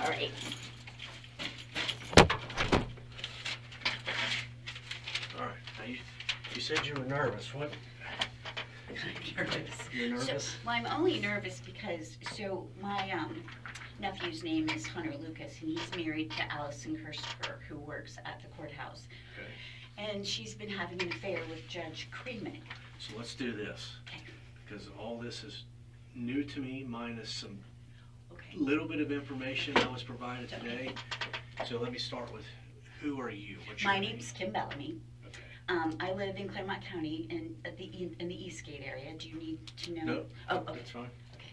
All right. All right. Now you said you were nervous. What? I'm nervous. You're nervous? So, well, I'm only nervous because, so my nephew's name is Hunter Lucas, and he's married to Allison Kersker, who works at the courthouse. Okay. And she's been having an affair with Judge Kramig. So let's do this. Okay. Because all this is new to me, minus some Okay. little bit of information that was provided today. So let me start with, who are you? What's your My name? name's Kim Bellamy. Okay. I live in Clermont County in the Eastgate area. Do you need to know? No. Oh, okay. That's fine. Okay.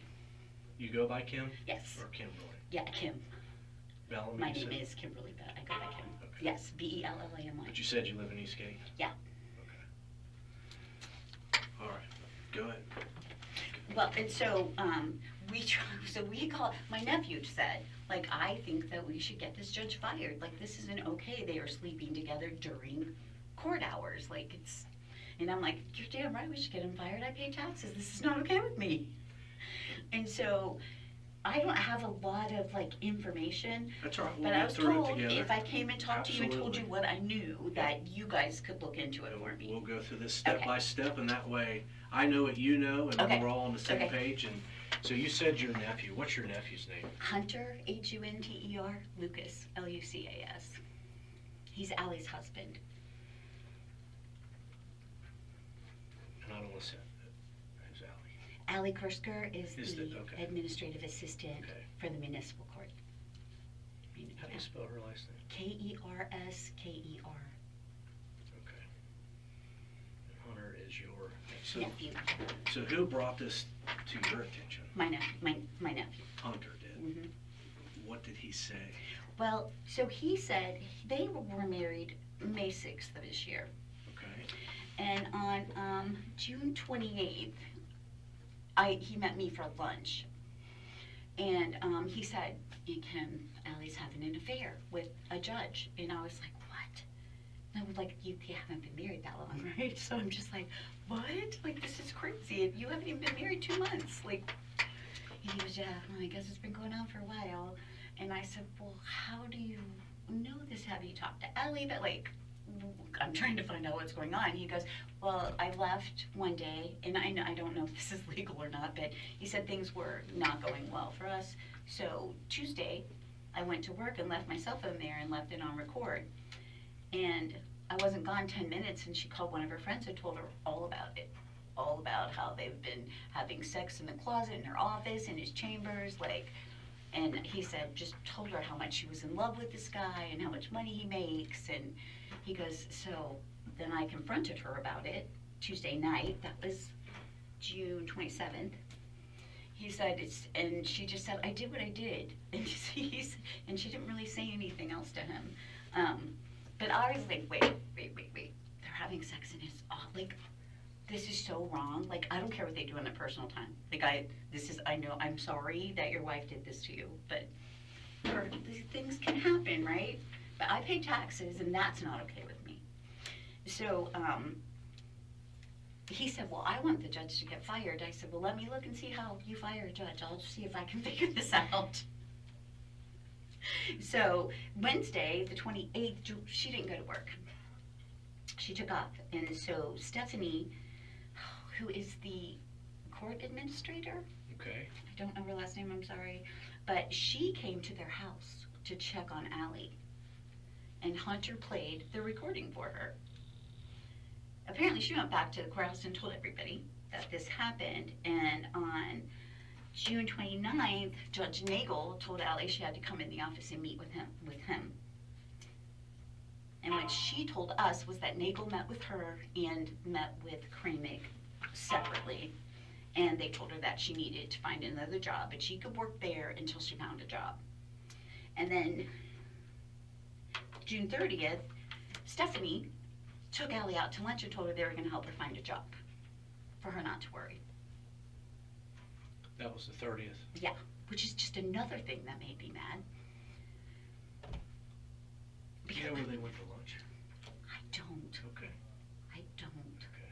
You go by Kim? Yes. Or Kimberly? Yeah, Kim. Bellamy? My you name said? is Kimberly, but I go by Kim. Okay. Yes, Bellamy. But you said you live in Eastgate? Yeah. Okay. All right. Go ahead. Well, and so we call. My nephew said, like, I think that we should get this judge fired. Like, this isn't okay. They are sleeping together during court hours. Like, it's, and I'm like, you're damn right. We should get him fired. I pay taxes. This is not okay with me. And so, I don't have a lot of like information. That's all right. We'll But I get was through it told together. if I came and talked to you and told you Absolutely. what I knew, that you guys could look into it for me. We'll go through this step Okay. by step, and that way I know what you know, and Okay. then we're all on the same Okay. page. And so you said your nephew. What's your nephew's name? Hunter, Hunter, Lucas, Lucas. He's Allie's husband. And I don't want to say who's Allie. Allie Kersker is the okay. administrative assistant Okay. for the municipal court. How do you spell her last name? Kersker. Okay. And Hunter is your Nephew. So who brought this to your attention? My nephew. Hunter did. Mhm. What did he say? Well, so he said they were married May 6th of this year. Okay. And on June 28th, he met me for lunch. And he said, Kim, Allie's having an affair with a judge. And I was like, what? And I was like, you haven't been married that long, right? So I'm just like, what? Like, this is crazy. You haven't even been married 2 months. Like, and he was, yeah, well, I guess it's been going on for a while. And I said, well, how do you know this? Have you talked to Allie? But like, I'm trying to find out what's going on. He goes, well, I left one day, and I don't know if this is legal or not, but he said things were not going well for us. So Tuesday, I went to work and left my cell phone there and left it on record. And I wasn't gone 10 minutes, and she called one of her friends and told her all about it. All about how they've been having sex in the closet, in her office, in his chambers, like, and he said, just told her how much she was in love with this guy and how much money he makes. And he goes, so then I confronted her about it Tuesday night. That was June 27th. He said, and she just said, I did what I did. And and she didn't really say anything else to him. But I was like, wait. They're having sex in his, like, this is so wrong. Like, I don't care what they do in their personal time. Like, I know, I'm sorry that your wife did this to you, but these things can happen, right? But I pay taxes, and that's not okay with me. So, he said, well, I want the judge to get fired. I said, well, let me look and see how you fire a judge. I'll see if I can figure this out. So, Wednesday, the 28th, she didn't go to work. She took off. And so, Stephanie, who is the court administrator. Okay. I don't know her last name, I'm sorry. But she came to their house to check on Allie. And Hunter played the recording for her. Apparently she went back to the courthouse and told everybody that this happened. And on June 29th, Judge Nagel told Allie she had to come in the office and meet with him. And what she told us was that Nagel met with her and met with Kramig separately, and they told her that she needed to find another job, but she could work there until she found a job. And then June 30th, Stephanie took Allie out to lunch and told her they were going to help her find a job for her not to worry. That was the 30th. Yeah, which is just another thing that made me mad. Do you know where they went for lunch? I don't. Okay. I don't. Okay.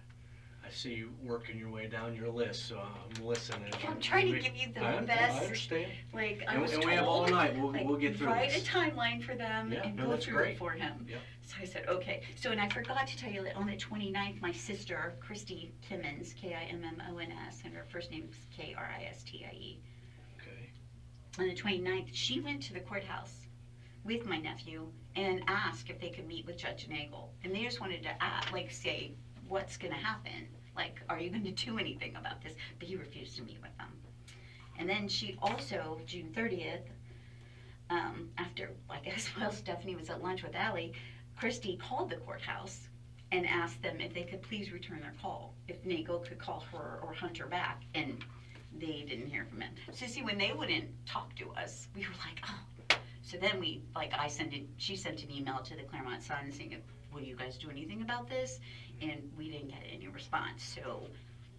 I see you working your way down your list, so I'm listening. I'm trying to give you the I best. understand. Like, I And, was and told, we have all night. We'll, like, we'll get through write this. a timeline for them Yeah, and no, go that's through great. it for him. Yep. So I said, okay. So, and I forgot to tell you that on the 29th, my sister, Christy Timmons, Kimmons, and her first name is Kristie. Okay. On the 29th, she went to the courthouse with my nephew and asked if they could meet with Judge Nagel. And they just wanted to say, what's going to happen? Like, are you going to do anything about this? But he refused to meet with them. And then she also, June 30th, after, I guess, while Stephanie was at lunch with Allie, Christy called the courthouse and asked them if they could please return their call, if Nagel could call her or Hunter back, and they didn't hear from him. So see, when they wouldn't talk to us, we were like, oh. So then she sent an email to the Clermont Sun saying, will you guys do anything about this? And we didn't get any response. So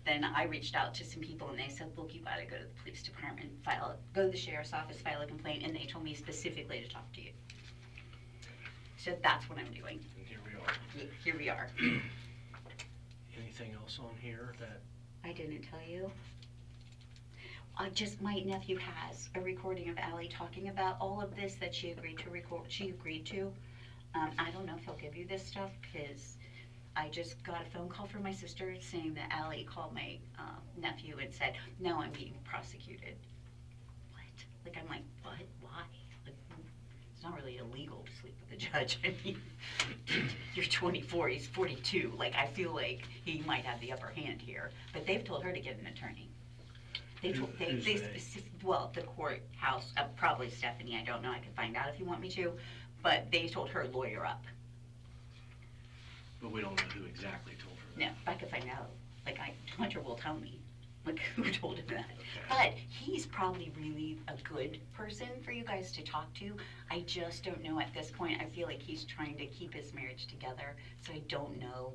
then I reached out to some people and they said, look, you gotta go to the police department, go to the sheriff's office, file a complaint, and they told me specifically to talk to you. So that's what I'm doing. And here we are. Here we are. Anything else on here that? I didn't tell you. Just my nephew has a recording of Allie talking about all of this that she agreed to record. She agreed to. I don't know if he'll give you this stuff because I just got a phone call from my sister saying that Allie called my nephew and said, no, I'm being prosecuted. What? Like, I'm like, what? Why? Like, it's not really illegal to sleep with a judge. I mean, you're 24, he's 42. Like, I feel like he might have the upper hand here. But they've told her to get an attorney. Well, the courthouse, probably Stephanie, I don't know, I can find out if you want me to, but they told her lawyer up. But we don't know who exactly told her that. No, if I could find out, like, Hunter will tell me, like, who told him that. Okay. But he's probably really a good person for you guys to talk to. I just don't know at this point. I feel like he's trying to keep his marriage together, so I don't know,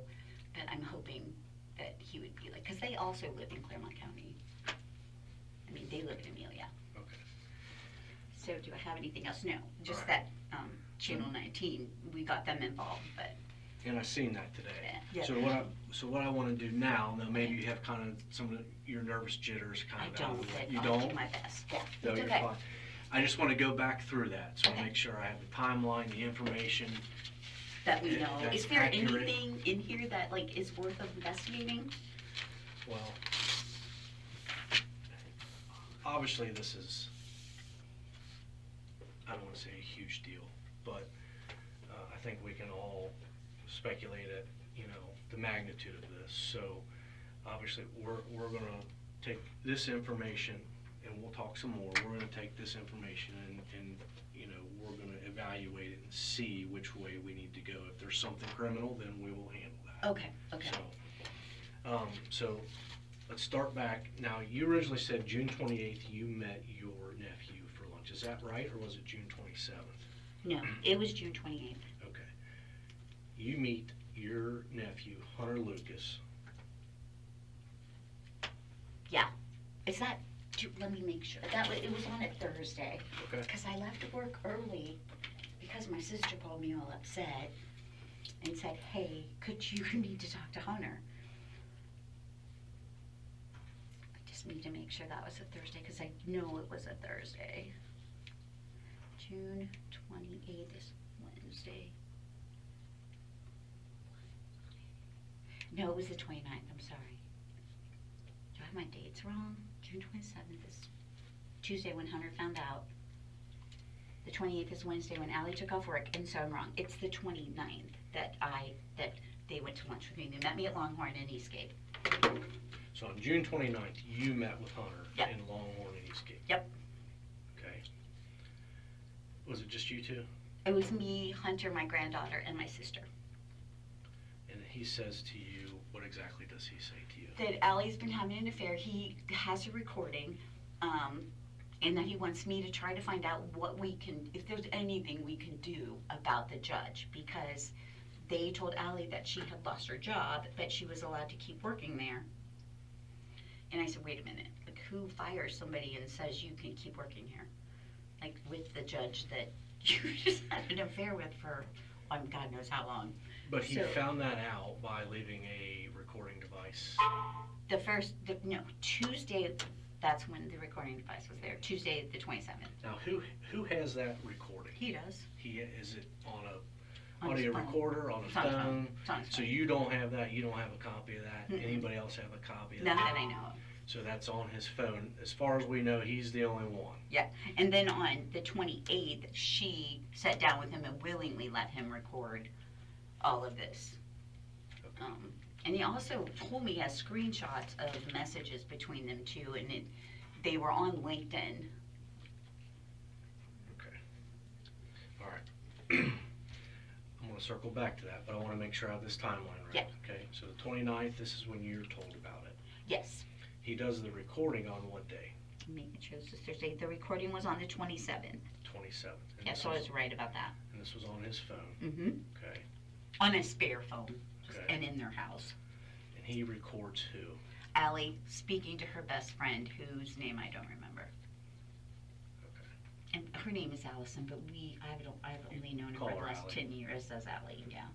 but I'm hoping that he would be like, because they also live in Clermont County. I mean, they live in Amelia. Okay. So do I have anything else? No, just Right. that Channel 19, we got them involved, but. And I seen that today. Yeah. So what I want to do now maybe you have kind of some of your nervous jitters kind I of out don't, of the way. but You I'll don't? do my best, yeah. No, It's you're okay. fine. I just want to go back through that, so I Okay. make sure I have the timeline, the information. That we know. That's Is there accurate. anything in here that, like, is worth of investigating? Well, obviously this is, I don't want to say a huge deal, but I think we can all speculate at, the magnitude of this. So obviously we're going to take this information and we'll talk some more. We're going to take this information and we're going to evaluate it and see which way we need to go. If there's something criminal, then we will handle that. Okay, okay. So let's start back. Now, you originally said June 28th you met your nephew for lunch. Is that right, or was it June 27th? No, it was June 28th. Okay. You meet your nephew, Hunter Lucas. Yeah. Is that, let me make sure. It was on a Thursday. Okay. Because I left work early because my sister called me all upset and said, hey, you need to talk to Hunter. I just need to make sure that was a Thursday because I know it was a Thursday. June 28th is Wednesday. No, it was the 29th, I'm sorry. Do I have my dates wrong? June 27th is Tuesday when Hunter found out. The 28th is Wednesday when Allie took off work, and so I'm wrong. It's the 29th that they went to lunch with me. They met me at Longhorn and Eastgate. So on June 29th, you met with Hunter Yep. in Longhorn and Eastgate. Yep. Okay. Was it just you two? It was me, Hunter, my granddaughter, and my sister. And he says to you, what exactly does he say to you? That Allie's been having an affair. He has a recording, and that he wants me to try to find out if there's anything we can do about the judge, because they told Allie that she had lost her job, but she was allowed to keep working there. And I said, wait a minute, like, who fires somebody and says you can keep working here? Like, with the judge that you just had an affair with for, God knows how long. But he So- found that out by leaving a recording device. Tuesday, that's when the recording device was there, Tuesday the 27th. Now, who has that recording? He does. Is it on a On his audio phone. recorder, on a It's on his phone. phone? It's on his So phone. you don't have that, you don't have a copy of that? Mm-mm. Anybody else have a copy of Not that? that I know of. So that's on his phone. As far as we know, he's the only one. Yeah, and then on the 28th, she sat down with him and willingly let him record all of this. Okay. And he also told me he has screenshots of messages between them two, and they were on LinkedIn. Okay. All right. I'm gonna circle back to that, but I wanna make sure I have this timeline right. Yeah. Okay, so the 29th, this is when you're told about it. Yes, He does the recording on what day? making sure this is Thursday. The recording was on the 27th. 27th. And Yeah, this so I was- was right about that. And this was on his phone, Mm-hmm. okay? On a spare phone, Okay. and in their house. And he records who? Allie speaking to her best friend, whose name I don't remember. Okay. And her name is Allison, but I've only known her Call for the her last Allie. 10 years as Allie, yeah.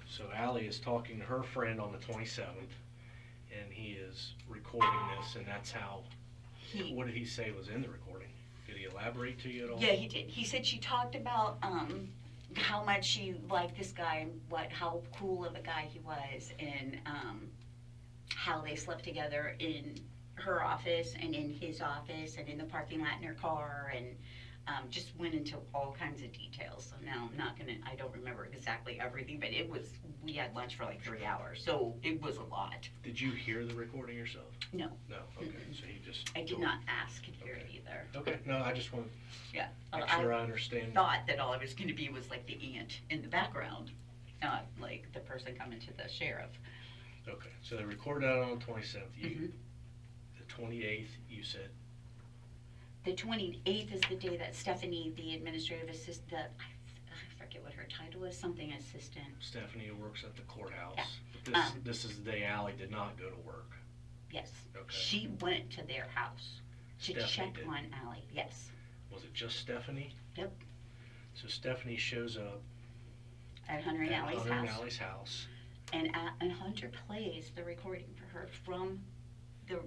So Allie is talking to her friend on the 27th, and he is recording this, and that's how, what did he say was in the recording? Did he elaborate to you at all? Yeah, he did. He said she talked about how much she liked this guy, how cool of a guy he was, and how they slept together in her office and in his office and in the parking lot in her car, and just went into all kinds of details. So now I don't remember exactly everything, but we had lunch for like 3 hours, so it was a lot. Did you hear the recording yourself? No, No, okay, so he just. I did told- not ask to hear it Okay. either. Okay, no, I just want Yeah. to make sure I understand. Thought that all it was gonna be was like the aunt in the background, not like the person coming to the sheriff. Okay, so they recorded that on the 27th. Mhm. The 28th, you said, The 28th is the day that Stephanie, the administrative assistant, I forget what her title is, something assistant. Stephanie who works at the courthouse. Yeah. But this is the day Ally did not go to work. Yes. Okay. She went to their house to Stephanie check did. on Allie, yes. Was it just Stephanie? Yep. So Stephanie shows up At Hunter and at Allie's Hunter and house. Ally's house. And Hunter plays the recording for her from the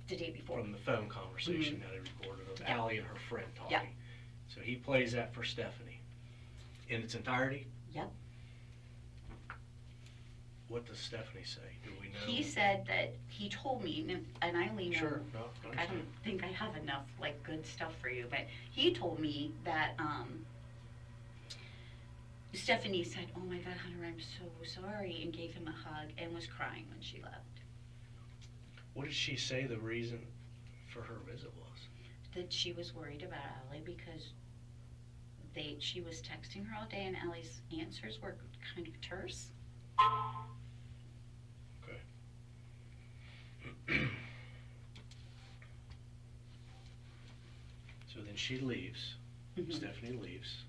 day before. From the phone conversation that he recorded of Yeah. Ally and her friend talking. Yeah. So he plays that for Stephanie in its entirety. Yep. What does Stephanie say? Do we know? He said that, he told me, and I only know. Sure, no, I I understand. don't think I have enough, like, good stuff for you, but he told me that, Stephanie said, "Oh my God, Hunter, I'm so sorry," and gave him a hug and was crying when she left. What did she say the reason for her visit was? That she was worried about Allie because she was texting her all day and Allie's answers were kind of terse. Okay. So then she leaves, Mhm. Stephanie leaves.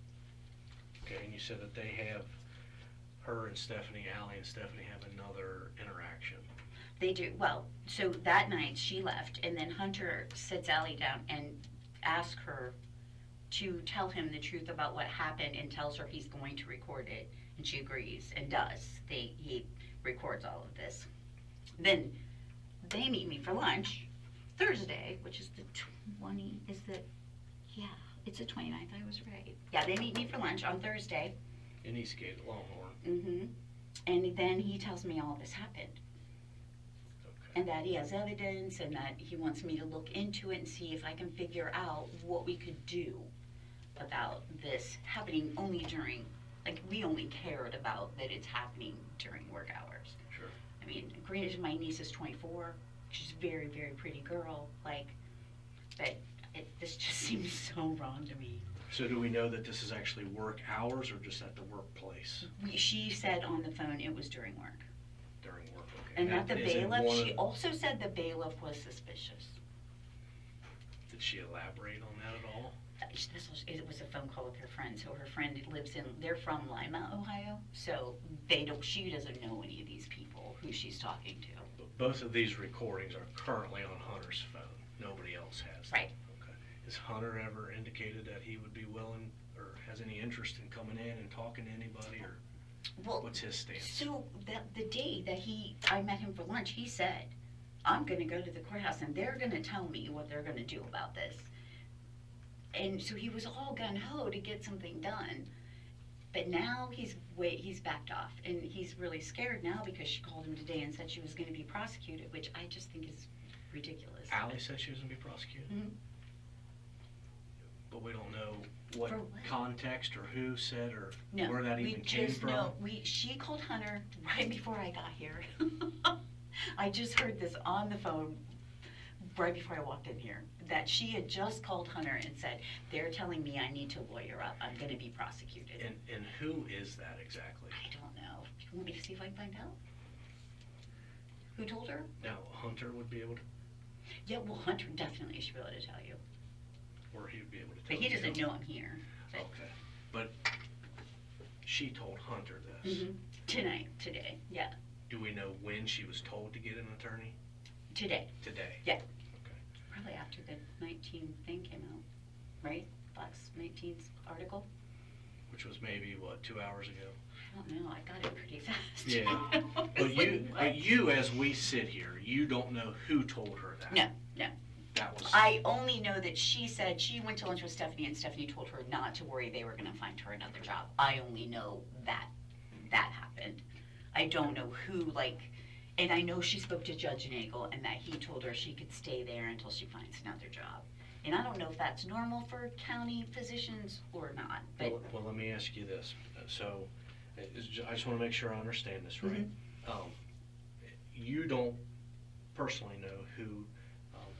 Okay, and you said that they have, her and Stephanie, Ally and Stephanie have another interaction. They do, well, so that night she left, and then Hunter sits Allie down and asks her to tell him the truth about what happened and tells her he's going to record it, and she agrees and does. He records all of this. Then they meet me for lunch Thursday, which is the 20, it's the 29th, I was right. Yeah, they meet me for lunch on Thursday. In Eastgate, Longhorn. Mm-hmm. And then he tells me all this happened. Okay. And that he has evidence and that he wants me to look into it and see if I can figure out what we could do about this happening only during, like, we only cared about that it's happening during work hours. Sure. I mean, granted, my niece is 24. She's a very, very pretty girl, like, but this just seems so wrong to me. So do we know that this is actually work hours or just at the workplace She said on the phone it was during work. during work? Okay. And not the that isn't bailiff, one she of- also said the bailiff was suspicious. Did she elaborate on that at all? It was a phone call with her friend, so her friend they're from Lima, Ohio, so she doesn't know any of these people who she's talking to. But both of these recordings are currently on Hunter's phone. Nobody else has them. Right. Okay. Has Hunter ever indicated that he would be willing or has any interest in coming in and talking to anybody or? Well, What's his stance? so the day that I met him for lunch, he said, I'm gonna go to the courthouse and they're gonna tell me what they're gonna do about this. And so he was all gung-ho to get something done. But now he's backed off, and he's really scared now because she called him today and said she was gonna be prosecuted, which I just think is ridiculous. Allie said she was gonna be prosecuted? Mhm. But we don't know what For what? context or who said or No, where that we even came just from? know, she called Hunter right before I got here. I just heard this on the phone right before I walked in here, that she had just called Hunter and said, they're telling me I need to lawyer up, I'm gonna be prosecuted. And who is that exactly? I don't know. You want me to see if I can find out? Who told her? Now, Hunter would be able to, Yeah, well, Hunter definitely should be able to tell you. or he would be able to tell But he you. doesn't know I'm here. But Okay, but she told Hunter this. Today, yeah, Do we know when she was told to get an attorney? today, Today? yeah. Okay. Probably after the 19 thing came out, right? Fox 19's article? Which was maybe, what, 2 hours ago? I don't know, I got it pretty fast. Yeah. But you, as we sit here, you don't know who told her that? No, no. That was. I only know that she said she went to lunch with Stephanie and Stephanie told her not to worry, they were gonna find her another job. I only know that happened. I don't know who, and I know she spoke to Judge Nagel and that he told her she could stay there until she finds another job. And I don't know if that's normal for county physicians or not, but. Well, let me ask you this. So, I just wanna make sure I understand this right. You don't personally know who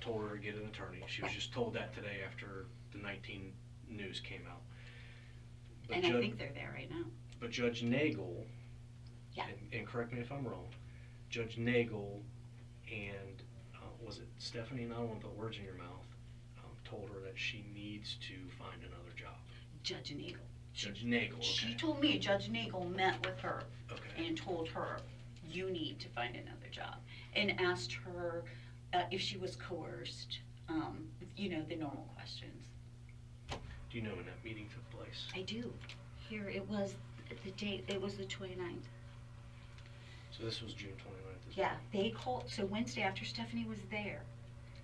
told her to get an attorney. She was just told that today after the 19 news came out. But And I think they're there right now. But Judge Nagel, Yeah. and correct me if I'm wrong, Judge Nagel and, was it Stephanie, and I don't want to put words in your mouth, told her that she needs to find another job. Judge Nagel. Judge Nagel, okay. She told me Judge Nagel met with her Okay. and told her, you need to find another job. And asked her if she was coerced, the normal questions. Do you know when that meeting took place? I do. Here, it was the date, it was the 29th. So this was June 29th. Yeah, they called, so Wednesday after Stephanie was there,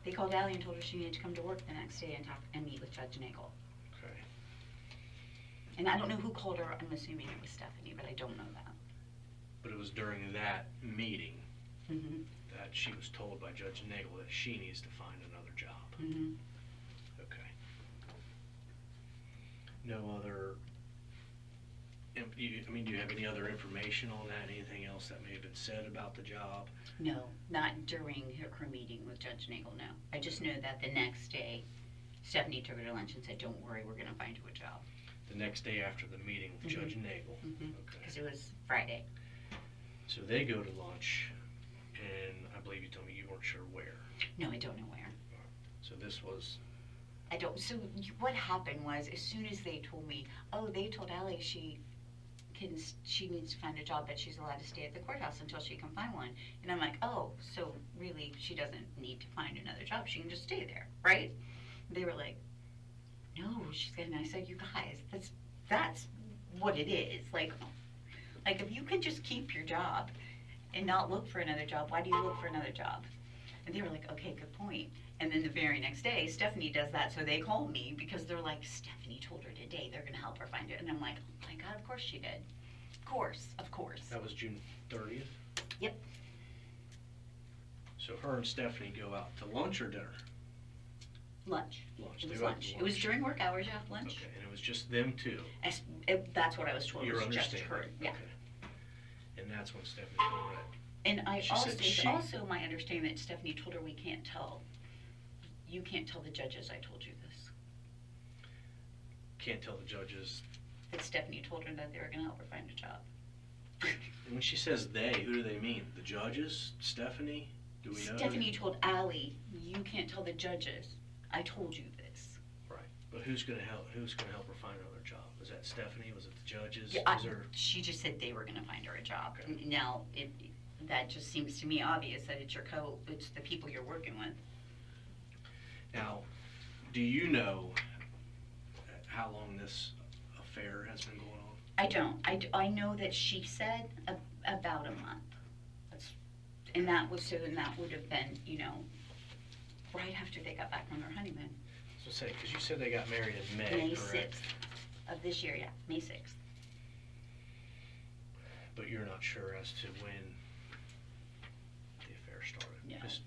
they called Allie and told her she needed to come to work the next day and meet with Judge Nagel. Okay. And I don't know who called her, I'm assuming it was Stephanie, but I don't know that. But it was during that meeting Mm-hmm. that she was told by Judge Nagel that she needs to find another job. Mm-hmm. Okay. No other, do you have any other information on that? Anything else that may have been said about the job? No, not during her meeting with Judge Nagel, no. I just know that the next day, Stephanie took her to lunch and said, don't worry, we're gonna find you a job. The next day after the meeting with Judge Nagel? Mm-hmm. Okay. Because it was Friday. So they go to lunch, and I believe you told me you weren't sure where. No, I don't know where. So this was, I don't, so what happened was, as soon as they told me, oh, they told Allie she needs to find a job, but she's allowed to stay at the courthouse until she can find one. And I'm like, oh, so really, she doesn't need to find another job, she can just stay there, right? They were like, no, she's gonna, and I said, you guys, that's what it is. Like if you can just keep your job and not look for another job, why do you look for another job? And they were like, okay, good point. And then the very next day, Stephanie does that, so they call me because they're like, Stephanie told her today they're gonna help her find it. And I'm like, oh my God, of course she did. Of course. that was June 30th? Yep. So her and Stephanie go out to lunch or dinner? Lunch. Lunch. It They was go out to lunch. It was during work hours, yeah, lunch. Okay, and it was just them two? That's what I was told. It Your was just understanding? her, yeah. Okay. And that's when Stephanie told her that. And She said it's also my understanding that Stephanie told her you can't tell the judges I told you this. Can't tell the judges. That Stephanie told her that they were gonna help her find a job. And when she says they, who do they mean? The judges? Stephanie? Do we know? Stephanie told Allie, you can't tell the judges, I told you this. Right. But who's gonna help her find another job? Was that Stephanie? Was it the judges? Yeah, Was there... she just said they were gonna find her a job. Okay. Now, that just seems to me obvious that it's it's the people you're working with. Now, do you know how long this affair has been going on? I don't. I know that she said about a month. And that was, so then that would have been, you know, right after they got back from their honeymoon. So say, because you said they got married in May, May correct? 6th of this year, yeah, May 6th. But you're not sure as to when the affair started? No. Just-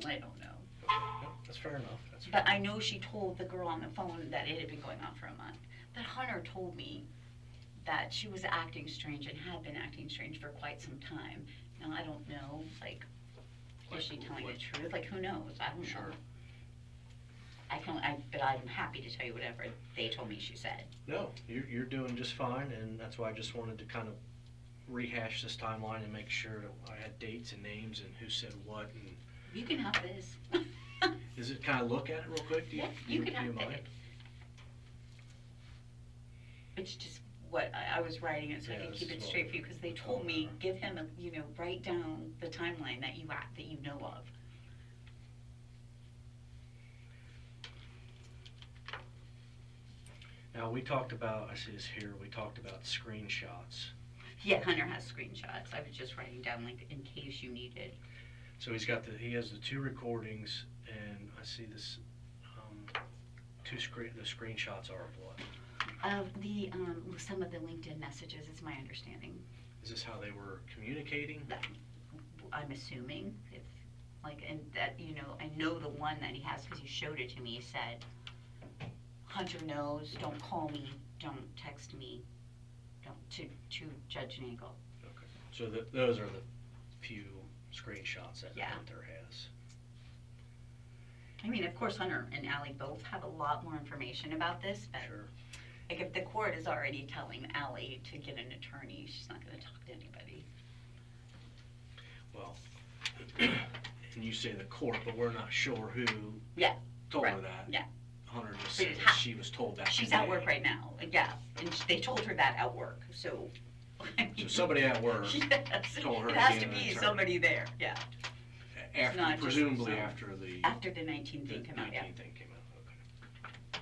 I don't know. okay. No, that's fair enough. That's fair But I enough. know she told the girl on the phone that it had been going on for a month. But Hunter told me that she was acting strange and had been acting strange for quite some time. Now, I don't know, like, is she telling the truth? Like, who knows? I don't know. Sure. But I'm happy to tell you whatever they told me she said. No, you're doing just fine, and that's why I just wanted to kind of rehash this timeline and make sure that I had dates and names and who said what. And You can have this. is it, kind of look at it real quick? Yeah, you can do have mind? it. It's just what I was writing it so I Yeah, could this keep is it what straight for you, because they we're told talking me, about. give him a, you know, write down the timeline that you know of. Now, we talked about, I see this here, we talked about screenshots. Yeah, Hunter has screenshots. I was just writing down, like, in case you needed. So he has the 2 recordings, and I see this, the screenshots are of what? Some of the LinkedIn messages, is my understanding. Is this how they were communicating? That, I'm assuming, if, like, and that, you know, I know the one that he has, because he showed it to me, he said, Hunter knows, don't call me, don't text me, to Judge Nagel. Okay. So those are the few screenshots that Yeah. Hunter has. I mean, of course, Hunter and Ally both have a lot more information about this, but Sure. like, if the court is already telling Ally to get an attorney, she's not gonna talk to anybody. Well, and you say the court, but we're not sure who Yeah, told her right, that. yeah. Hunter just But said it that she was told that She's today. at work right now, yeah, and they told her that at work, so. So somebody at work Yes, told her it to has get to an be attorney. somebody there, yeah, After, not just presumably some- after the after the 19th thing came out, yeah. 19th thing came out, okay.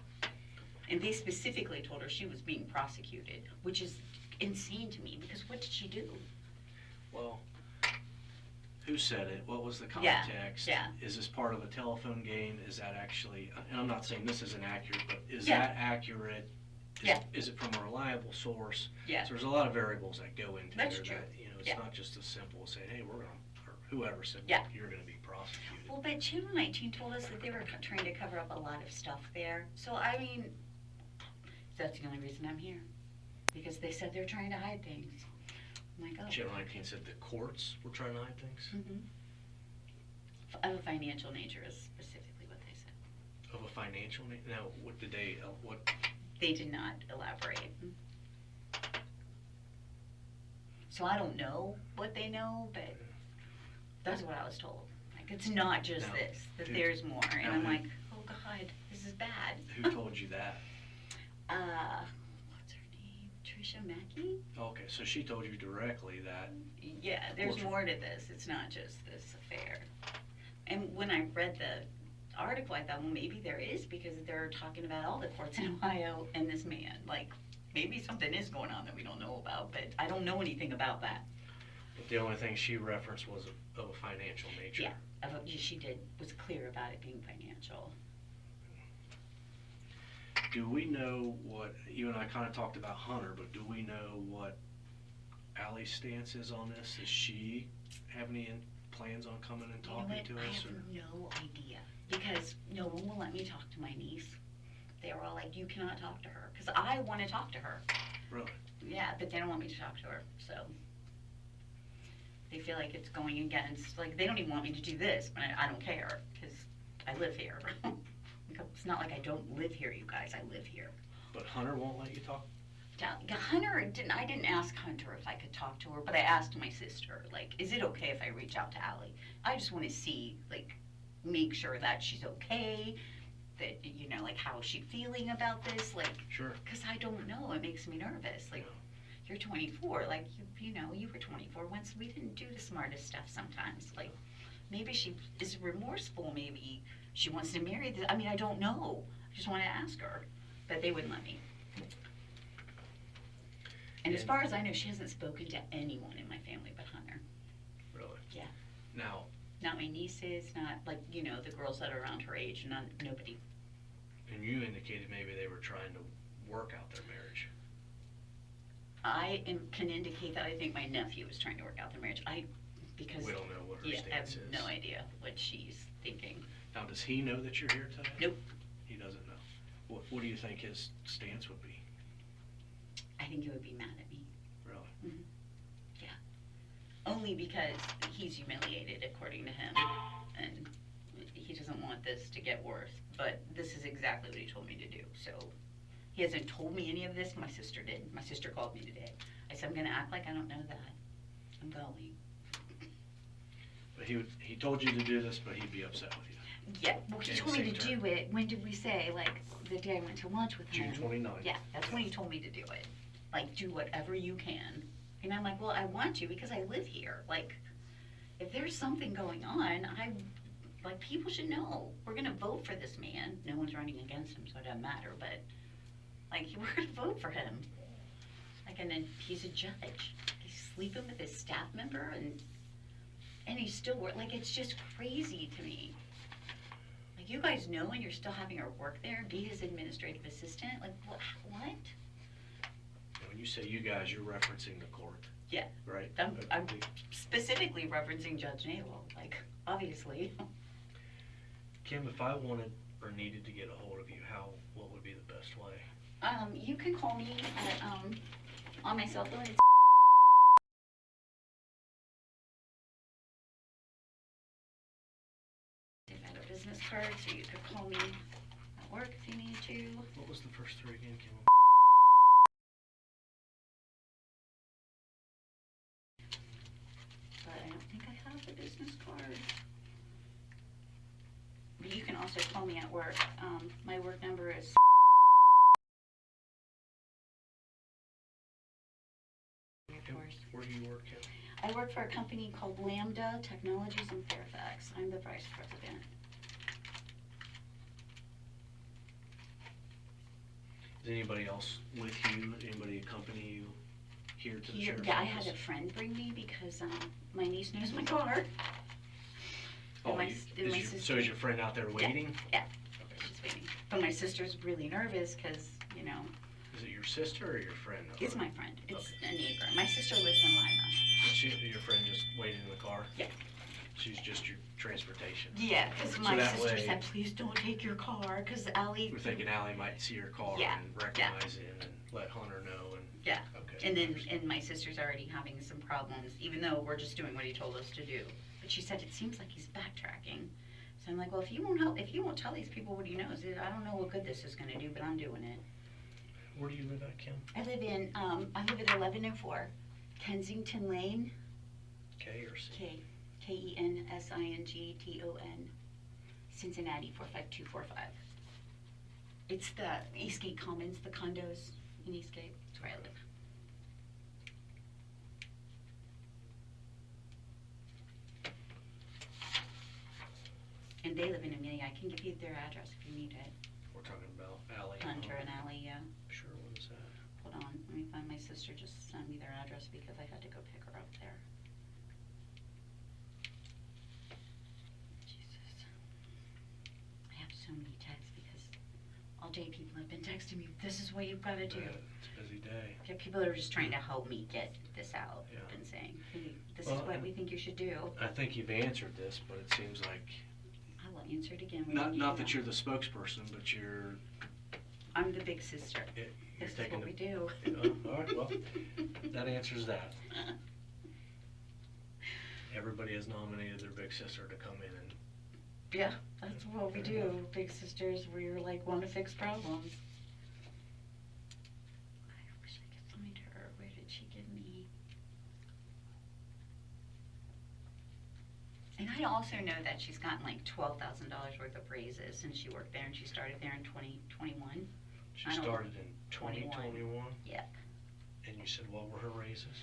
And they specifically told her she was being prosecuted, which is insane to me, because what did she do? Well, who said it? What was the Yeah, context? yeah. Is this part of a telephone game? Is that actually, and I'm not saying this isn't accurate, but is Yeah. that accurate? Yeah. Is it from a reliable source? Yeah. So there's a lot of variables that go into That's there true. that, you know, it's Yeah. not just as simple as saying, hey, we're gonna, or whoever said, Yeah. you're gonna be prosecuted. Well, but Channel 19 told us that they were trying to cover up a lot of stuff there, so I mean, that's the only reason I'm here, because they said they're trying to hide things. I'm like, oh. Channel 19 said the courts were trying to hide things? Mhm. Of a financial nature is specifically what they said. Of a financial, now, what did they, what, They did not elaborate. So I don't know what they know, but that's what I was told. Like, it's not just Now, this, that who- there's more. And now I'm who- like, oh God, this is bad. who told you that? What's her name? Trisha Mackey? Okay, so she told you directly that, Yeah, there's What's- more to this. It's not just this affair. And when I read the article, I thought, well, maybe there is, because they're talking about all the courts in Ohio and this man. Like, maybe something is going on that we don't know about, but I don't know anything about that. but the only thing she referenced was of a financial nature. Yeah, she was clear about it being financial. Do we know what, you and I kind of talked about Hunter, but do we know what Ally's stance is on this? Does she have any plans on coming and You know talking what? to I us? have Or no idea, because no one will let me talk to my niece. They were all like, you cannot talk to her, because I want to talk to her. Really? Yeah, but they don't want me to talk to her, so. They feel like it's going against, like, they don't even want me to do this, but I don't care, because I live here. It's not like I don't live here, you guys, I live here. But Hunter won't let you talk? I didn't ask Hunter if I could talk to her, but I asked my sister, like, is it okay if I reach out to Ally? I just want to see, like, make sure that she's okay, that, you know, like, how's she feeling about this, like, Sure. because I don't know, it makes me nervous, like, Yeah. you're 24, like, you know, you were 24 once, we didn't do the smartest stuff sometimes, like, maybe she is remorseful, maybe she wants to marry this, I mean, I don't know, I just want to ask her, but they wouldn't let me. And as far as I know, she hasn't spoken to anyone in my family but Hunter. Really? Yeah. Now, Not my nieces, not like, you know, the girls that are around her age, nobody. and you indicated maybe they were trying to work out their marriage. Can indicate that I think my nephew is trying to work out their marriage. Because We don't know what her yeah, I have stance is. no idea what she's thinking. Now, does he know that you're here today? Nope. He doesn't know. What do you think his stance would be? I think he would be mad at me. Really? Mhm. Yeah. Only because he's humiliated, according to him, and he doesn't want this to get worse. But this is exactly what he told me to do. So he hasn't told me any of this. My sister did. My sister called me today. I said, I'm going to act like I don't know that. I'm going. But he told you to do this, but he'd be upset with you. Yeah, well, he Okay, told me same to term. do it. When did we say? Like, the day I went to lunch with him. June 29th. Yeah, that's when he told me to do it. Like, do whatever you can. And I'm like, well, I want to because I live here. Like, if there's something going on, like, people should know. We're gonna vote for this man. No one's running against him, so it doesn't matter, but, like, we're gonna vote for him. Like, and then he's a judge. He's sleeping with his staff member, and he's still like, it's just crazy to me. Like, you guys know, and you're still having her work there, be his administrative assistant? Like, what? And when you say you guys, you're referencing the court, Yeah, right? I'm specifically referencing Judge Naval, like, obviously. Kim, if I wanted or needed to get a hold of you, what would be the best way? You can call me at, on my cell phone. It's I have a business card, so you could call me at work if you need to. What was the first three again, Kim? But I don't think I have the business card. But you can also call me at work. My work number is of course. Where do you work, Kim? I work for a company called Lambda Technologies in Fairfax. I'm the vice president. Is anybody else with you? Anybody accompany you here to the sheriff's Yeah, I office? had a friend bring me because my niece knows my car. Oh, And my so is your friend out there waiting? Yeah, Okay. she's waiting. But my sister's really nervous because, you know, Is it your sister or your friend? it's my friend. It's Okay. a neighbor. My sister lives in Lima. Your friend just waiting in the car? Yeah. She's just your transportation? Yeah, because So my that sister way- said, please don't take your car, because Allie. We're thinking Allie might see your car Yeah, and recognize it and let Hunter know and. Yeah, Okay. and then, and my sister's already having some problems, even though we're just doing what he told us to do. But she said, it seems like he's backtracking. So I'm like, well, if you won't tell these people what he knows, I don't know what good this is gonna do, but I'm doing it. Where do you live at, Kim? I live at 1104 Kensington Lane, K or C? Kensington, Cincinnati 45245. It's the Eastgate Commons, the condos in Eastgate. That's where I live. And they live in Amelia. I can give you their address if you need it. We're talking about Allie. Hunter and Allie, yeah. Sure, what is that? Hold on, let me find my sister. Just sent me their address because I had to go pick her up there. Jesus. I have so many texts because all day people have been texting me, this is what you've got to do. It's a busy day. Yeah, people are just trying to help me get this out. Yeah. I've been saying, hey, this Well, is what we think you should do. I think you've answered this, but it seems like, I will answer it again. when you need not to that know. you're the spokesperson, but you're I'm the big sister. you're This is taking what we the. do. All right, well, that answers that. Everybody has nominated their big sister to come in and. Yeah, that's what we do. Big sisters, we're like want to fix problems. I wish I could find her. Where did she give me? And I also know that she's gotten like $12,000 worth of raises since she worked there, and she started there in 2021. She I don't- started in 21. 2021? Yeah. And you said what were her raises?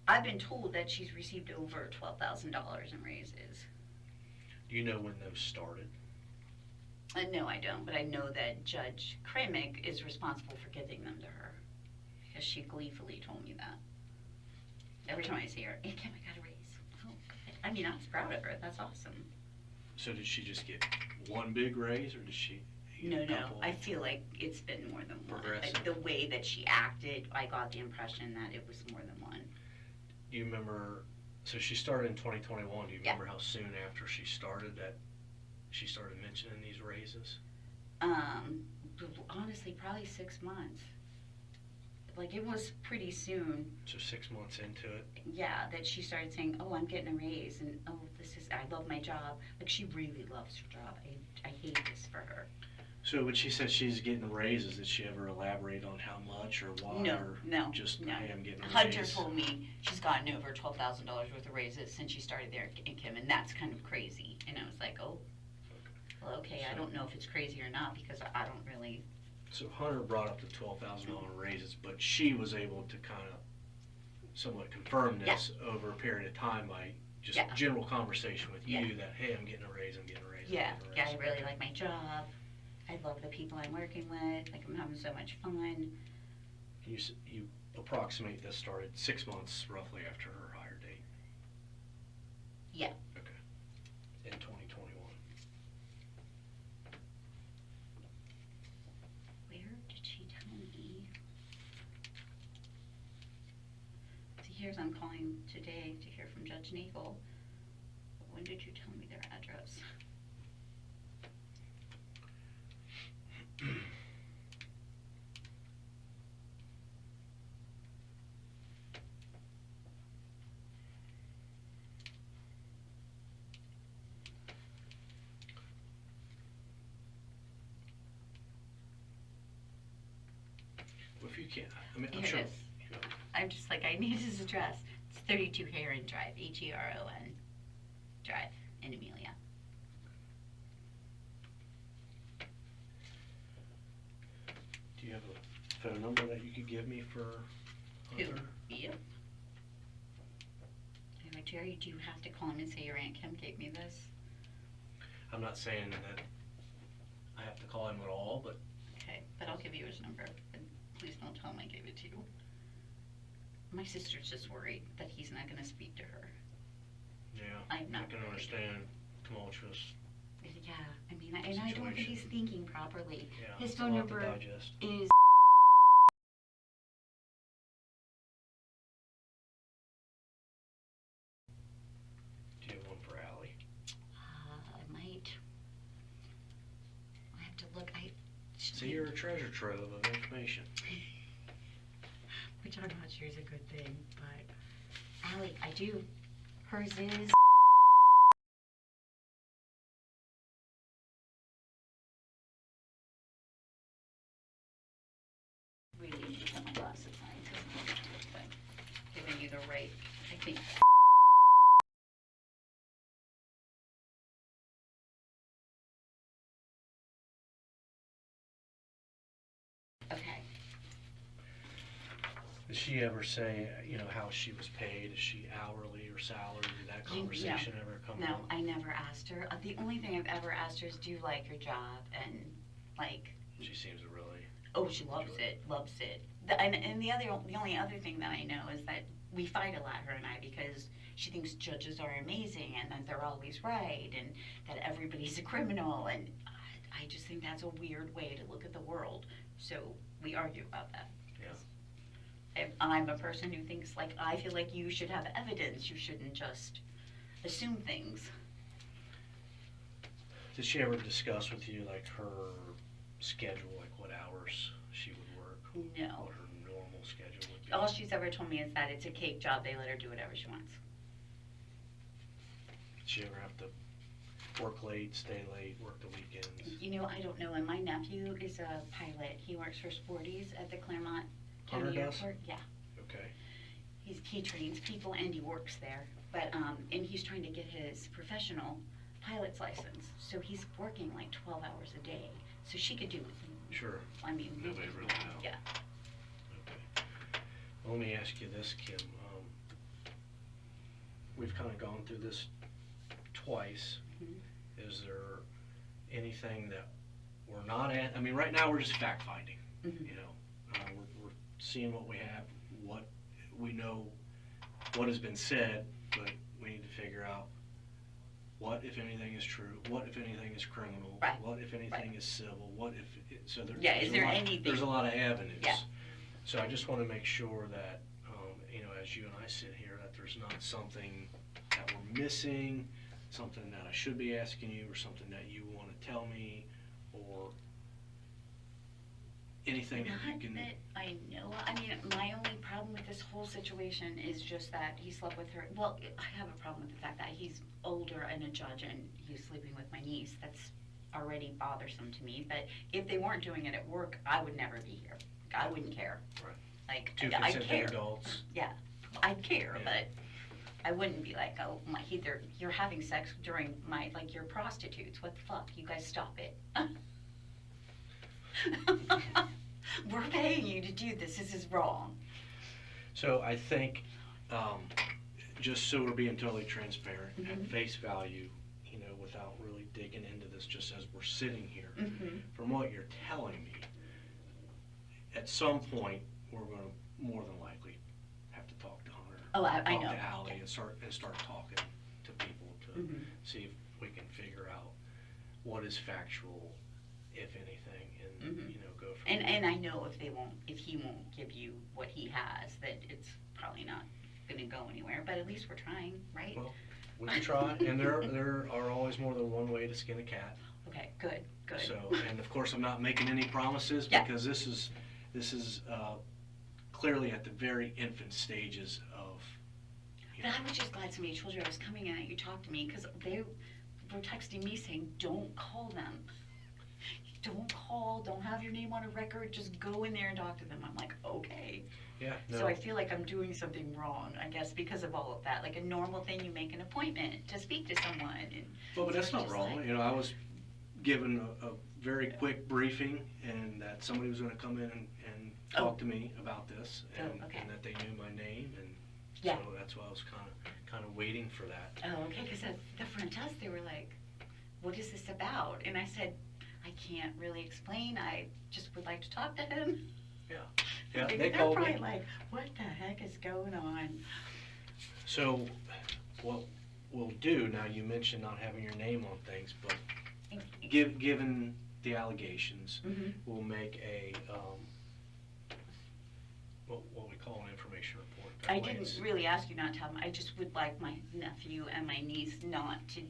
I've been told that she's received over $12,000 in raises. Do you know when those started? No, I don't, but I know that Judge Kramig is responsible for giving them to her. Because because she gleefully told me that. Every time I see her, hey Kim, I got a raise. Oh, good. I mean, I was proud of her. That's awesome. So did she just get one big raise, or did she get No, a couple? I feel like it's been more than one. Progressive. Like, the way that she acted, I got the impression that it was more than one. Do you remember, so she started in 2021, do you Yeah. remember how soon after she started that she started mentioning these raises? Honestly, probably 6 months. Like, it was pretty soon, So 6 months into it? yeah, that she started saying, oh, I'm getting a raise, and oh, I love my job. Like, she really loves her job. I hate this for her. So when she said she's getting raises, did she ever elaborate on how much or why? No, or no, just, no. hey, I'm getting a raise? Hunter told me she's gotten over $12,000 worth of raises since she started there in Kim, and that's kind of crazy. And I was like, oh, well, okay, I don't know if it's crazy or not, because I don't really. So Hunter brought up the $12,000 raises, but she was able to kind of somewhat confirm this over a period of time by just general conversation with you that, hey, I'm getting a raise, I'm getting a raise. Yeah, I'm getting a raise. I really like my job. I love the people I'm working with. Like, I'm having so much fun. You approximate this started 6 months roughly after her hire date? Yeah. Okay. In 2021. Where did she tell me? See, here's I'm calling today to hear from Judge Nagel. When did you tell me their address? Well, if you can't, I mean, I'm Here sure. it is. You know, I'm just like, I need his address. It's 32 Heron Drive, Heron Drive in Amelia. do you have a phone number that you could give me for Who? Hunter? You? I'm like, Jerry, do you have to call him and say your Aunt Kim gave me this? I'm not saying that I have to call him at all, but Okay, but I'll give you his number. But please don't tell him I gave it to you. My sister's just worried that he's not going to speak to her. yeah, I'm not I can worried. understand tumultuous. Yeah, I mean, and I don't think he's thinking properly. Yeah, His it's a phone lot to number digest. is. Do you have one for Allie? I might. I have to look. See, you're a treasure trove of information. Which I'm not sure is a good thing, but Allie, I do. Hers is. Really need to put my glasses on, but giving you the right, I think. Okay. Did she ever say, how she was paid? Is she hourly or salary? Did that conversation ever come No, up? I never asked her. The only thing I've ever asked her is, do you like your job? And, like, She seems to really. oh, she loves it, loves it. And the only other thing that I know is that we fight a lot, her and I, because she thinks judges are amazing and that they're always right and that everybody's a criminal. And I just think that's a weird way to look at the world. So we argue about that. Yeah. I'm a person who thinks, like, I feel like you should have evidence. You shouldn't just assume things. Did she ever discuss with you, like, her schedule, like what hours she would work? No. What her normal schedule would be? All she's ever told me is that it's a cake job. They let her do whatever she wants. Did she ever have to work late, stay late, work the weekends? I don't know. And my nephew is a pilot. He works for Sporties at the Clermont Hunter County does? Airport. Yeah. Okay. He trains people and he works there. But and he's trying to get his professional pilot's license. So he's working like 12 hours a day. So she could do it. Sure. I mean, Nobody really knows. yeah. Okay. Well, let me ask you this, Kim. We've kind of gone through this twice. Mm-hmm. Is there anything that we're not at? I mean, right now we're just fact finding. Mm-hmm. We're seeing what we have, what we know, what has been said, but we need to figure out what, if anything, is true, what, if anything, is criminal, Right. what, if anything, Right. is civil, what if, so there, Yeah, there's is a there lot, anything? there's a lot of avenues. Yeah. So I just want to make sure that, as you and I sit here, that there's not something that we're missing, something that I should be asking you, or something that you want to tell me, or anything that you Not can. that I know. I mean, my only problem with this whole situation is just that he slept with her. Well, I have a problem with the fact that he's older and a judge and he's sleeping with my niece. That's already bothersome to me. But if they weren't doing it at work, I would never be here. I wouldn't care. Right. Like, Two I consenting care. adults. Yeah, I'd care, Yeah. but I wouldn't be like, oh my, you're having sex during my, like, you're prostitutes. What the fuck? You guys stop it. We're paying you to do this. This is wrong. So I think, just so we're being totally transparent, at Mhm. face value, without really digging into this, just as we're sitting here, Mm-hmm. from what you're telling me, at some point, we're gonna more than likely have to talk to Hunter. Oh, I know. Talk to Allie and start talking to people to Mhm. see if we can figure out what is factual, if anything, and, Mhm. go from And there. I know if he won't give you what he has, that it's probably not gonna go anywhere, but at least we're trying, right? Well, we can try, and there are always more than one way to skin a cat. Okay, good. So, and of course, I'm not making any promises, Yeah. because this is clearly at the very infant stages of, But I was just glad somebody told you I was coming and that you talked to me, because they were texting me saying, don't call them. Don't call, don't have your name on a record, just go in there and talk to them. I'm like, okay. yeah, So no, I feel like I'm doing something wrong, I guess, because of all of that. Like a normal thing, you make an appointment to speak to someone and. well, but that's so not it's wrong, like- I was given a very quick briefing, and that somebody was gonna come in and Oh. talk to me about this, Oh, and okay. and that they knew my name, and Yeah. so that's why I was kinda waiting for that. Oh, okay, because at the front desk, they were like, what is this about? And I said, I can't really explain, I just would like to talk to him. Yeah, They're they called probably me. like, what the heck is going on? So, what we'll do, now you mentioned not having your name on things, but given the allegations, Mhm. we'll make a, what we call an information report. That I way didn't it's- really ask you not to have them, I just would like my nephew and my niece not to,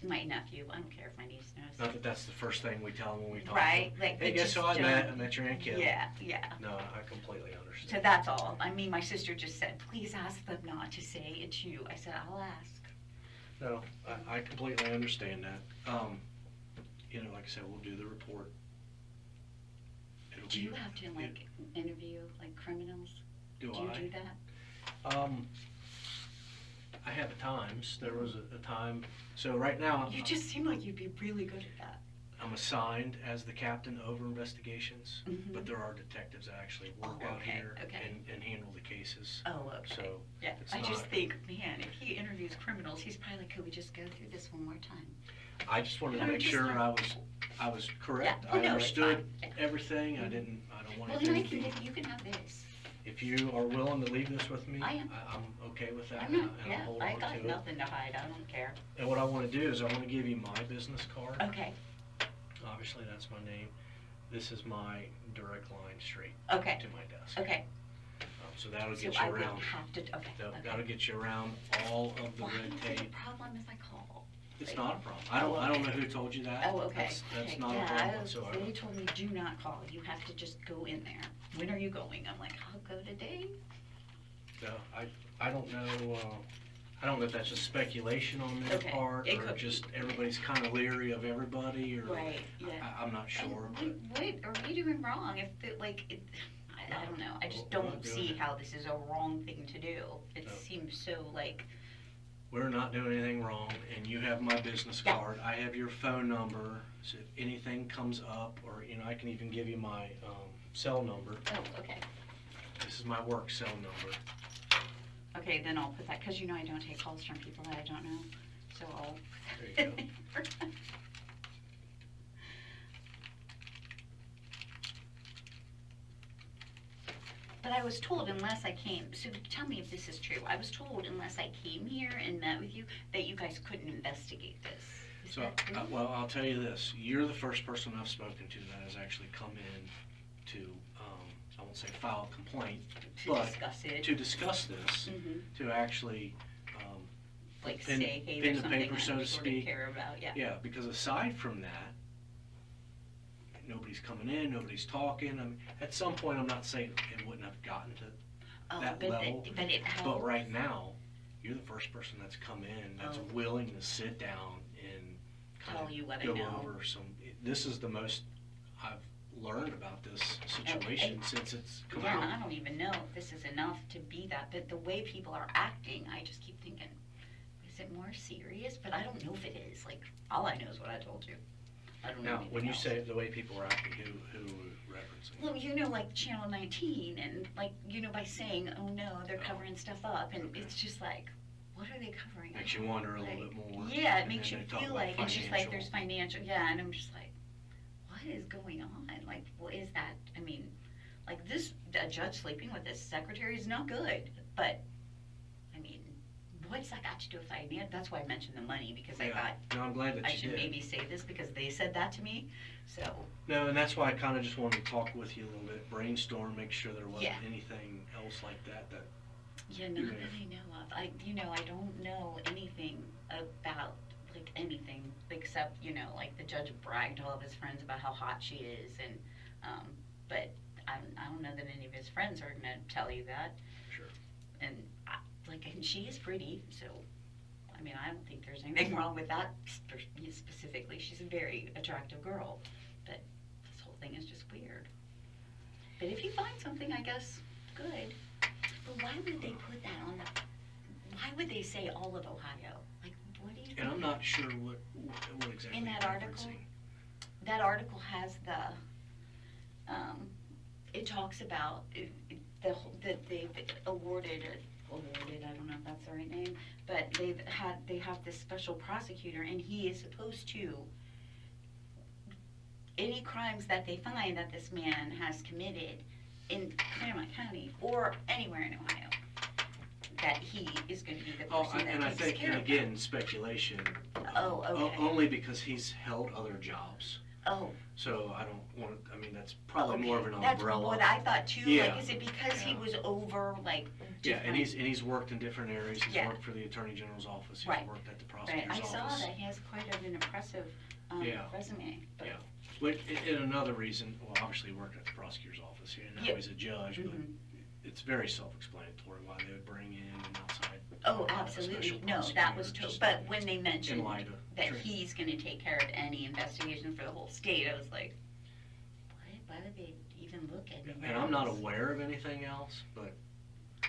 my nephew, I don't care if my niece knows. Not that that's the first thing we tell them when we talk to Right, them. like, Hey, they guess who just I met your Aunt Kim. Yeah. No, I completely So understand. that's all. I mean, my sister just said, please ask them not to say it's you. I said, I'll ask. No, I completely understand that. Like I said, we'll do the report. It'll Do be- you have to, like, interview, like, criminals? Do Do you I? do that? I have at times. There was a time, so right now, You just seem like you'd be really good at that. I'm assigned as the captain over investigations, Mhm. but there are detectives that actually work Oh, out okay, here okay. and handle the cases. Oh, okay. So, Yeah, it's I just not- think, man, if he interviews criminals, he's probably like, could we just go through this one more time? I just wanted to I'm make just sure like- I was correct. Yeah. Oh, I no, it's understood fine. Yeah. everything. I Mhm. don't want Well, it then to I can be. give, you can have this. If you are willing to leave this with me, I am. I'm okay with that. I'm not, and I'll yeah, hold I on got to it. nothing to hide, I don't care. And what I want to do is I want to give you my business card. Okay, Obviously, that's my name. This is my direct line straight okay, to my desk. okay. So that'll So get you I will around. have to, okay, okay. That'll get you around all of the Why red is it a tape. problem if I call? It's not a problem. I don't know who told you that. Oh, okay. That's Okay, not a yeah, problem whatsoever. They told me, do not call, you have to just go in there. When are you going? I'm like, I'll go today. So I don't know, I don't know if that's just speculation on their Okay, part, it or could be. just everybody's kind of leery of everybody, or Right, yeah. I'm not sure, but What are we doing wrong? If, I don't know, I just We're not don't doing see it. how this is a wrong thing to do. It No. seems so like, we're not doing anything wrong, and you have my business Yeah. card. I have your phone number, so if anything comes up, or, I can even give you my cell number. oh, okay. This is my work cell number. Okay, then I'll put that, because I don't take calls from people that I don't know, so I'll. There you go. But I was told unless I came, so tell me if this is true, I was told unless I came here and met with you, that you guys couldn't investigate this. Is So, that true? well, I'll tell you this, you're the first person I've spoken to that has actually come in to, I won't say file a complaint, To but discuss it. to discuss this, Mhm. to actually, Like pin- say, hey, pin there's the something paper, I so to sort of speak. care about, yeah. Yeah, because aside from that, nobody's coming in, nobody's talking. I mean, at some point, I'm not saying it wouldn't have gotten to Oh, that but level, but it helps. but right now, you're the first person that's come in that's Oh. willing to sit down and kind Tell of you what I go know. over some. This is the most I've learned about this situation since it's come Yeah, and out. I don't even know if this is enough to be that, but the way people are acting, I just keep thinking, is it more serious? But I don't know if it is. Like, all I know is what I told you. I don't know Now, anything when you else. say the way people are acting, who are you referencing? Well, you know, like Channel 19, and like, you know, by saying, oh no, they're covering stuff up, and Okay. it's just like, what are they covering up? Makes you wonder a little Like, bit more. Yeah, it and makes then you they talk feel about like, and she's like, financial. there's financial, yeah, and I'm just like, what is going on? Like, what is that? I mean, like this, a judge sleeping with his secretary is not good, but, I mean, what's that got to do with finance? That's why I mentioned the money, because I Yeah. thought, No, I'm glad that I you should did. maybe say this because they said that to me, so. No, and that's why I kind of just wanted to talk with you a little bit, brainstorm, make sure there wasn't Yeah. anything else like that. Yeah, not that I know of. I don't know anything about, like, anything, except, like, the judge bragged to all of his friends about how hot she is, and, but I don't know that any of his friends are gonna tell you that. Sure. And, and she is pretty, so, I mean, I don't think there's anything wrong with that specifically. She's a very attractive girl, but this whole thing is just weird. But if you find something, I guess, good. But why would they put that on why would they say all of Ohio? Like, what do you think? And I'm not sure what exactly In that you're article? referencing. That article has it talks about that they've awarded, I don't know if that's the right name, but they have this special prosecutor, and he is supposed to, any crimes that they find that this man has committed in Clermont County or anywhere in Ohio, that he is going to be the person that And I takes think, care and of again, speculation. Oh, okay. Only because he's held other jobs. Oh. So I don't want, I mean, that's probably more of an That's umbrella. what I thought too. Yeah. Like, is it because he Yeah. was over, like, Yeah, and different- he's worked in different areas. He's Yeah. worked for the Attorney General's office. He's Right. worked at the Right, prosecutor's I office. saw that. He has quite an impressive Yeah. resume. But Yeah. But and another reason, well, obviously he worked at the prosecutor's office here, and now Yep. he's a judge, but Mhm. it's very self-explanatory why they would bring in an outside. Oh, a absolutely. special No, that was prosecutor, just but when they mentioned in light of that training. he's going to take care of any investigation for the whole state, I was like, why would they even look at it? And I'm not aware of anything else, but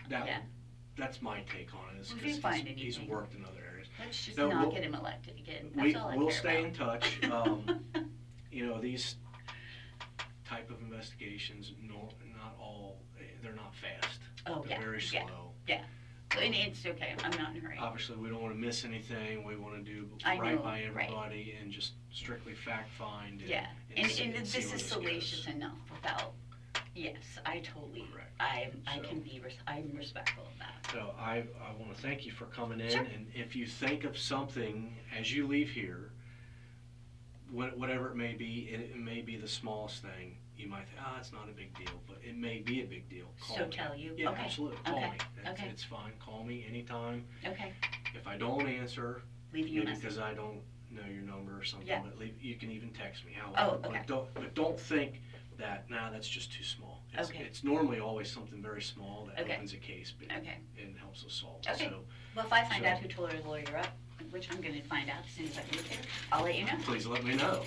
Yeah. that's my take on it, is Well, if you because find he's anything. worked in other areas. Let's just No, not we'll- get him elected again. That's all I We'll care stay in about. touch. These type of investigations, not all, they're not fast. Oh, They're yeah, very yeah. slow. Yeah, and it's okay. I'm not in a hurry. Obviously, we don't want to miss anything. We want to do I right know, by right. everybody and just strictly fact find. Yeah, and see this where is this salacious goes. enough without, yes, I totally, Correct. I So- can be, I'm respectful of that. So I want to thank you for coming in, Sure. and if you think of something as you leave here, whatever it may be, it may be the smallest thing. You might think, it's not a big deal, but it may be a big deal. Call So me. tell you? Yeah, Okay, absolutely. Call okay, me. okay. It's fine. Call me anytime. Okay, If I don't answer, leave you a maybe message. because I don't know your number or something, Yeah. but you can even text me. Oh, However, okay. but don't think that, that's just too small. Okay. It's normally always something very small that Okay. opens a case Okay. and helps us solve. Okay. So Well, if I find So- out who tore the lawyer up, which I'm gonna find out as soon as I move here, I'll let you know. please let me know.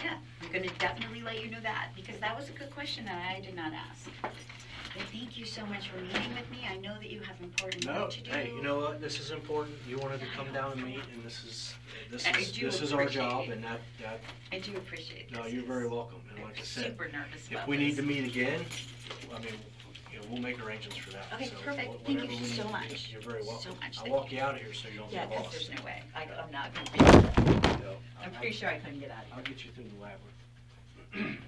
Yeah, I'm gonna definitely let you know that, because that was a good question that I did not ask. But thank you so much for meeting with me. I know that you have important No, work to do. hey, you know what? This is important. You wanted to come down and meet, and this is our appreciate job, it. and that. I do appreciate this. No, you're very welcome. And I'm like I said, super nervous if about we need this. to meet again, I mean, we'll make arrangements for that. Okay, So perfect. whatever Thank you we need so to do, much. You're very welcome. So much. I'll walk you out of here so you don't Yeah, get because lost. there's no way. I'm not gonna do that. No, I'm pretty sure I couldn't get out of I'll here. get you through the labyrinth.